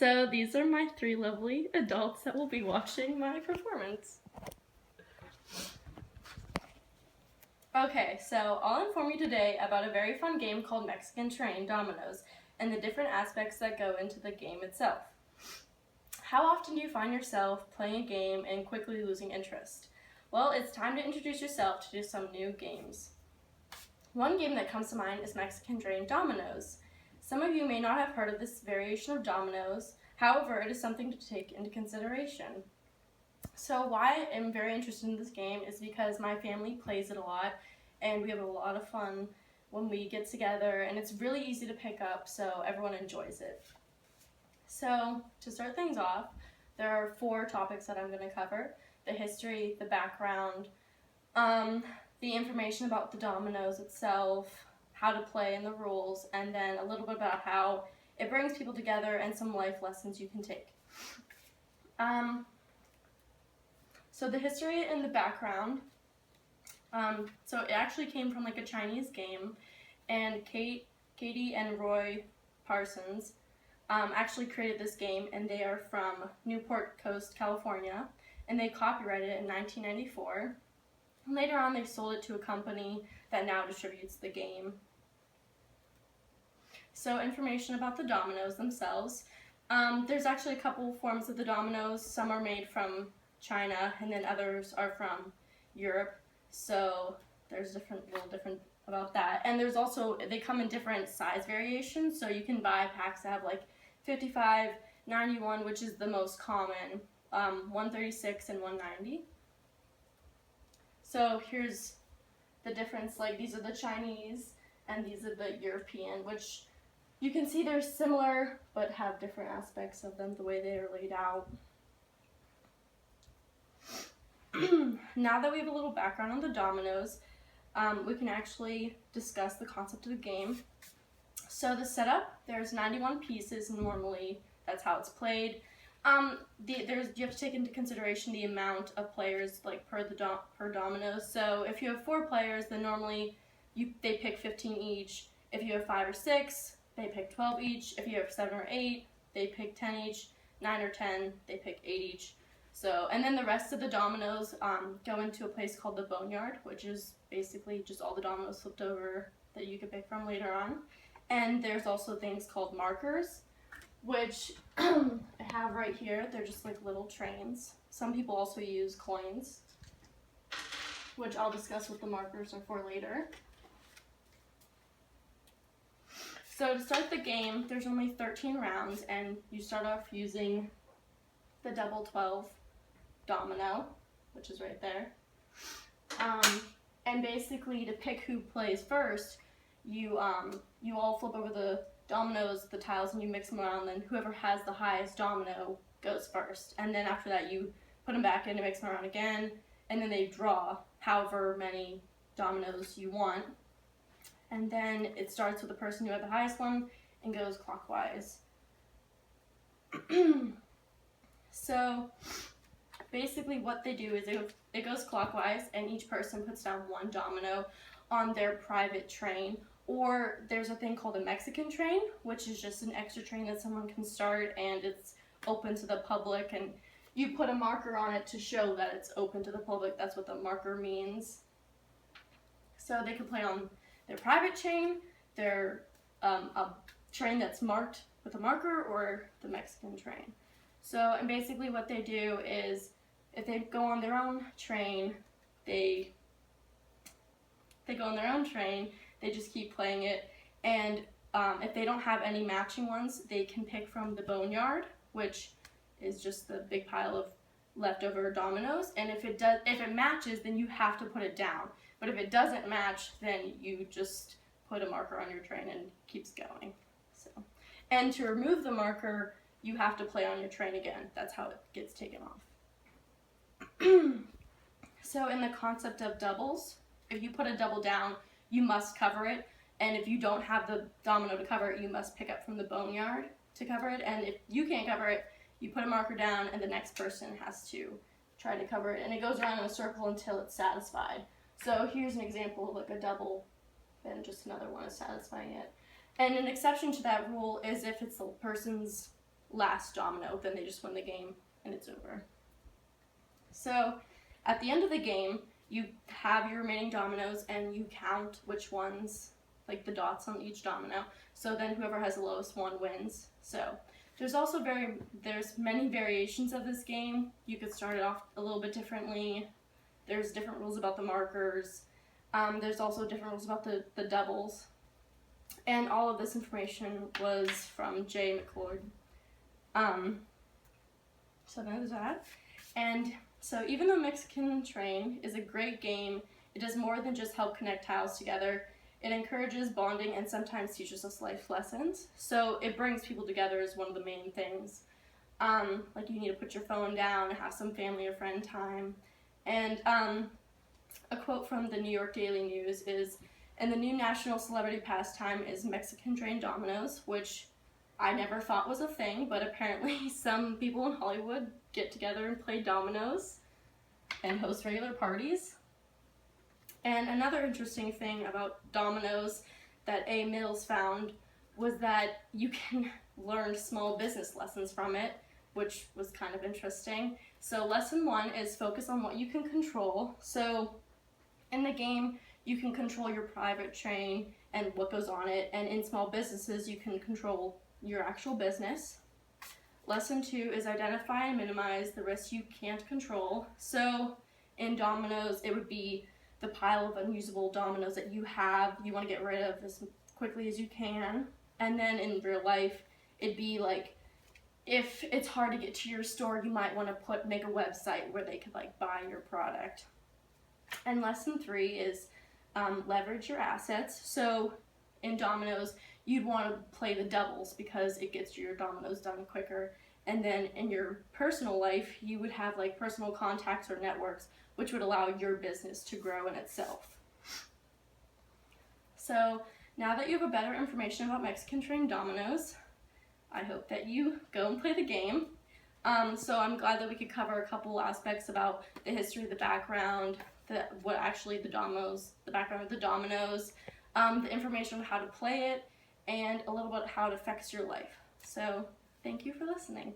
So these are my three lovely adults that will be watching my performance. Okay, so I'll inform you today about a very fun game called Mexican Train Dominoes and the different aspects that go into the game itself. How often do you find yourself playing a game and quickly losing interest? Well, it's time to introduce yourself to some new games. One game that comes to mind is Mexican Train Dominoes. Some of you may not have heard of this variation of dominoes, however, it is something to take into consideration. So why I'm very interested in this game is because my family plays it a lot and we have a lot of fun when we get together, and it's really easy to pick up, so everyone enjoys it. So to start things off, there are 4 topics that I'm going to cover: the history, the background, the information about the dominoes itself, how to play and the rules, and then a little bit about how it brings people together and some life lessons you can take. So the history and the background, so it actually came from like a Chinese game, and Katie and Roy Parsons actually created this game, and they are from Newport Coast, California, and they copyrighted it in 1994. And later on they sold it to a company that now distributes the game. So information about the dominoes themselves. There's actually a couple forms of the dominoes. Some are made from China and then others are from Europe. So there's little different about that. And there's also, they come in different size variations. So you can buy packs that have like 55, 91, which is the most common, 136 and 190. So here's the difference, like these are the Chinese and these are the European, which you can see they're similar but have different aspects of them, the way they are laid out. Now that we have a little background on the dominoes, we can actually discuss the concept of the game. So the setup, there's 91 pieces normally, that's how it's played. You have to take into consideration the amount of players like per domino. So if you have 4 players, then normally they pick 15 each. If you have 5 or 6, they pick 12 each. If you have 7 or 8, they pick 10 each. 9 or 10, they pick 8 each. So, and then the rest of the dominoes go into a place called the boneyard, which is basically just all the dominoes flipped over that you can pick from later on. And there's also things called markers, which I have right here. They're just like little trains. Some people also use coins, which I'll discuss what the markers are for later. So to start the game, there's only 13 rounds, and you start off using the double 12 domino, which is right there. And basically, to pick who plays first, you all flip over the dominoes, the tiles, and you mix them around, then whoever has the highest domino goes first. And then after that, you put them back in and mix them around again, and then they draw however many dominoes you want. And then it starts with the person who had the highest one and goes clockwise. So basically what they do is it goes clockwise, and each person puts down 1 domino on their private train. Or there's a thing called a Mexican train, which is just an extra train that someone can start, and it's open to the public, and you put a marker on it to show that it's open to the public. That's what the marker means. So they can play on their private train, their a train that's marked with a marker, or the Mexican train. So, and basically what they do is, if they go on their own train, they just keep playing it, and if they don't have any matching ones, they can pick from the boneyard, which is just the big pile of leftover dominoes, and if it matches, then you have to put it down. But if it doesn't match, then you just put a marker on your train and it keeps going. So, and to remove the marker, you have to play on your train again. That's how it gets taken off. So in the concept of doubles, if you put a double down, you must cover it, and if you don't have the domino to cover it, you must pick up from the boneyard to cover it, and if you can't cover it, you put a marker down and the next person has to try to cover it, and it goes around in a circle until it's satisfied. So here's an example of like a double, and just another one is satisfying it. And an exception to that rule is if it's the person's last domino, then they just win the game and it's over. So at the end of the game, you have your remaining dominoes and you count which ones, like the dots on each domino. So then whoever has the lowest one wins. So there's also there's many variations of this game. You could start it off a little bit differently. There's different rules about the markers. There's also different rules about the doubles. And all of this information was from Jay McClure. So there's that. And so even though Mexican Train is a great game, it does more than just help connect tiles together. It encourages bonding and sometimes teaches us life lessons. So it brings people together is one of the main things. Like you need to put your phone down and have some family or friend time. And a quote from the New York Daily News is, "And the new national celebrity pastime is Mexican Train Dominoes," which I never thought was a thing, but apparently some people in Hollywood get together and play dominoes and host regular parties. And another interesting thing about dominoes that A. Mills found was that you can learn small business lessons from it, which was kind of interesting. So lesson 1 is focus on what you can control. So in the game, you can control your private train and what goes on it, and in small businesses, you can control your actual business. Lesson 2 is identify and minimize the risks you can't control. So in dominoes, it would be the pile of unusable dominoes that you have, you want to get rid of as quickly as you can. And then in real life, it'd be like, if it's hard to get to your store, you might want to make a website where they could like buy your product. And lesson 3 is leverage your assets. So in dominoes, you'd want to play the doubles because it gets your dominoes done quicker. And then in your personal life, you would have like personal contacts or networks, which would allow your business to grow in itself. So now that you have a better information about Mexican Train Dominoes, I hope that you go and play the game. So I'm glad that we could cover a couple aspects about the history, the background, the background of the dominoes, the information on how to play it, and a little bit how it affects your life. So thank you for listening.